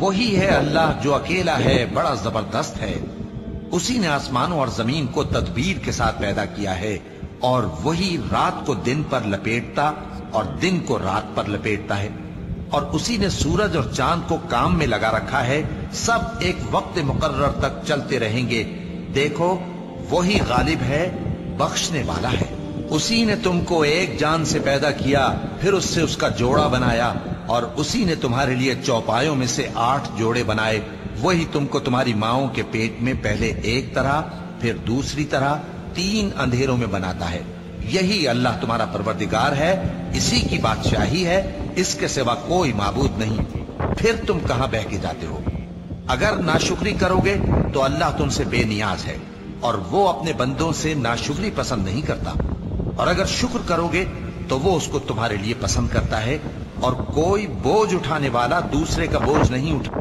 وہی ہے اللہ جو اکیلا ہے، بڑا زبردست ہے۔ اسی نے آسمانوں اور زمین کو تدبیر کے ساتھ پیدا کیا ہے، اور وہی رات کو دن پر لپیٹتا اور دن کو رات پر لپیٹتا ہے، اور اسی نے سورج اور چاند کو کام میں لگا رکھا ہے، سب ایک وقت مقرر تک چلتے رہیں گے۔ دیکھو وہی غالب ہے، بخشنے والا ہے۔ اسی نے تم کو ایک جان سے پیدا کیا، پھر اس سے اس کا جوڑا بنایا، اور اسی نے تمہارے لیے چوپایوں میں سے 8 جوڑے بنائے۔ وہی تم کو تمہاری ماؤں کے پیٹ میں پہلے ایک طرح، پھر دوسری طرح 3 اندھیروں میں بناتا ہے۔ یہی اللہ تمہارا پروردگار ہے، اسی کی بادشاہی ہے، اس کے سوا کوئی معبود نہیں۔ پھر تم کہاں بہہ کے جاتے ہو؟ اگر ناشکری کرو گے تو اللہ تم سے بے نیاز ہے، اور وہ اپنے بندوں سے ناشکری پسند نہیں کرتا، اور اگر شکر کرو گے تو وہ اس کو تمہارے لیے پسند کرتا ہے، اور کوئی بوجھ اٹھانے والا دوسرے کا بوجھ نہیں اٹھا۔